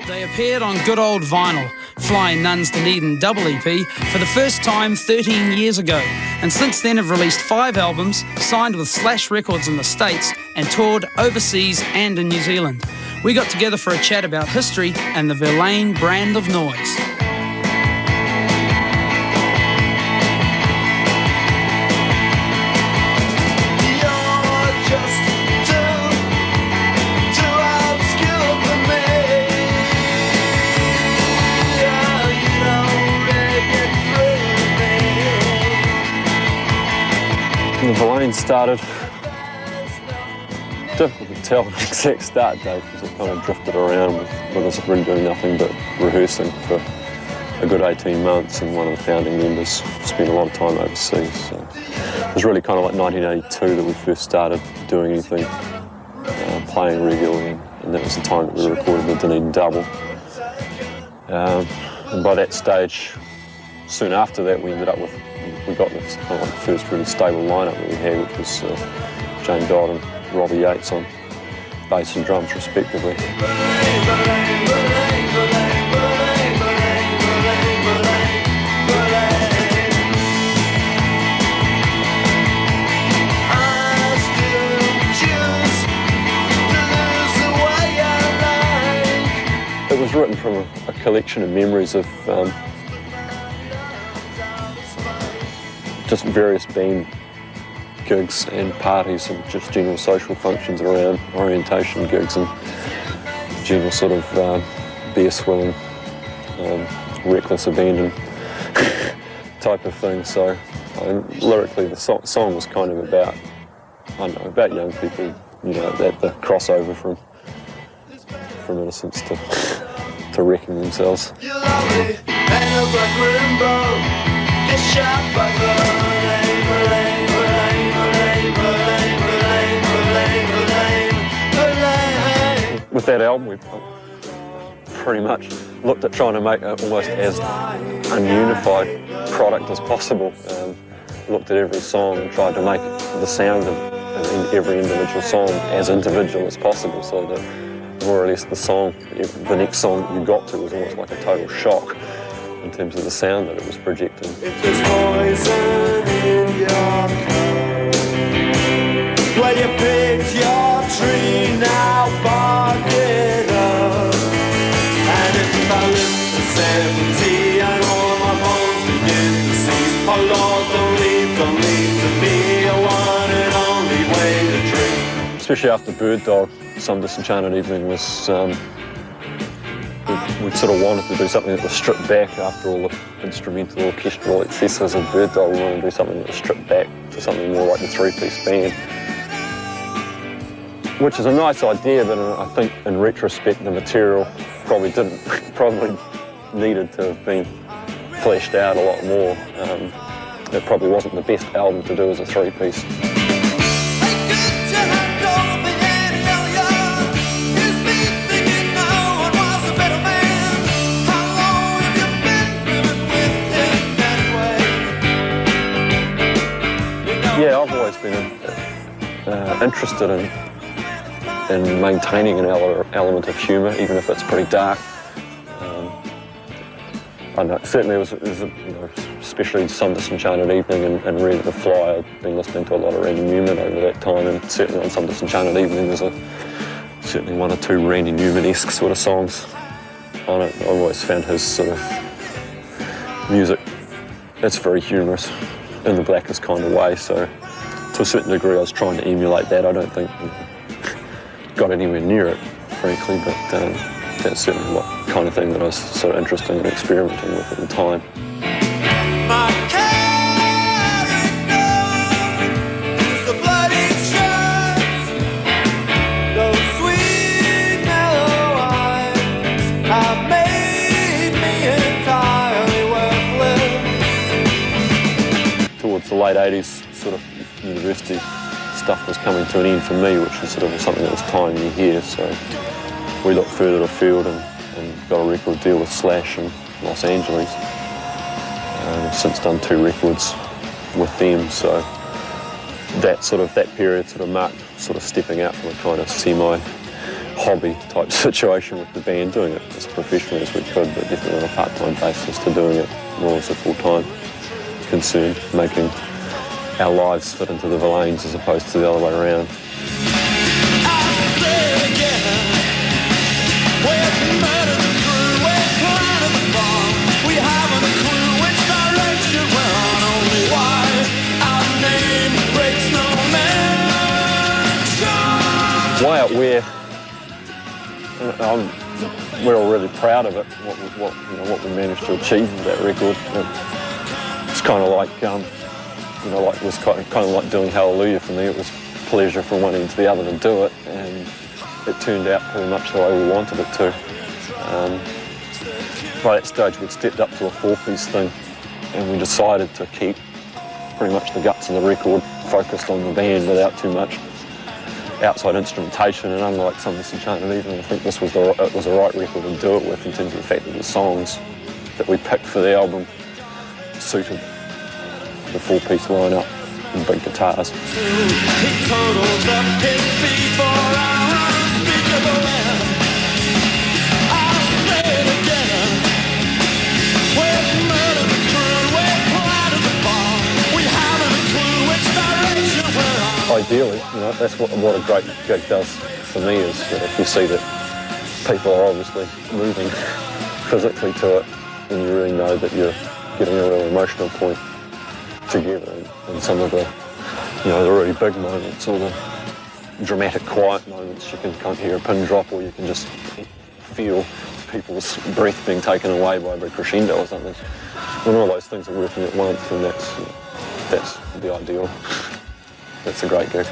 They appeared on good old vinyl, Flying Nuns Dunedin double EP, for the first time 13 years ago, and since then have released 5 albums, signed with Slash Records in the States, and toured overseas and in New Zealand. We got together for a chat about history and the Verlaines brand of noise. The Verlaines started, difficult to tell the exact start date because it kind of drifted around with us really doing nothing but rehearsing for a good 18 months, and one of the founding members spent a lot of time overseas. So it was really kind of like 1982 that we first started doing anything, playing regularly, and that was the time that we recorded the Dunedin double. And by that stage, soon after that, we got this kind of like the first really stable lineup that we had, which was Jane Dodd and Robbie Yates on bass and drums, respectively. It was written from a collection of memories of just various band gigs and parties and just general social functions around orientation gigs and general sort of beer swilling, reckless abandon type of thing. So lyrically the song was kind of about, I don't know, about young people, you know, that the crossover from innocence to wrecking themselves. With that album, we pretty much looked at trying to make it almost as ununified product as possible. Looked at every song and tried to make the sound of every individual song as individual as possible, so that more or less the next song that you got to was almost like a total shock in terms of the sound that it was projecting. If there's poison in your cup, well, you picked your tree, now bark it up. And if I live to 70 and all my bones begin to cease, oh Lord, don't leave to me, a one and only way to drink. Especially after Bird Dog, Some Disenchanted Evening was we sort of wanted to do something that was stripped back after all the instrumental orchestral excesses of Bird Dog. We wanted to do something that was stripped back to something more like the 3-piece band, which is a nice idea, but I think in retrospect the material probably needed to have been fleshed out a lot more. It probably wasn't the best album to do as a 3-piece. Yeah, I've always been interested in maintaining an element of humour, even if it's pretty dark. I know, certainly it was you know, especially Some Disenchanted Evening and Ready to Fly. I've been listening to a lot of Randy Newman over that time, and certainly on Some Disenchanted Evening there's certainly 1 or 2 Randy Newman-esque sort of songs on it. I've always found his sort of music, it's very humorous in the blackest kind of way, so to a certain degree I was trying to emulate that. I don't think got anywhere near it, frankly, but that's certainly what kind of thing that I was sort of interested in experimenting with at the time. Towards the late 80s, sort of university stuff was coming to an end for me, which was sort of something that was tying me here, so we looked further afield and got a record deal with Slash in Los Angeles. I've since done 2 records with them, so that period sort of marked sort of stepping out from a kind of hobby type situation with the band, doing it as professionally as we could, but definitely on a part-time basis, to doing it more as a full-time concern, making our lives fit into the Verlaines as opposed to the other way around. Way out where we're all really proud of it, what we managed to achieve with that record. It's kind of like, like it was kind of like doing Hallelujah for me. It was pleasure from one end to the other to do it, and it turned out pretty much the way we wanted it to. By that stage, we'd stepped up to a 4-piece thing, and we decided to keep pretty much the guts of the record focused on the band without too much outside instrumentation. And unlike Some Disenchanted Evening, I think it was the right record to do it with, in terms of the fact that the songs that we picked for the album suited the 4-piece lineup and big guitars. Ideally, that's what a great gig does for me, is if you see that people are obviously moving physically to it, and you really know that you're getting a real emotional point together, and some of the, the really big moments or the dramatic quiet moments, you can kind of hear a pin drop, or you can just feel people's breath being taken away by a big crescendo or something. When all those things are working at once, and that's the ideal. That's a great gig.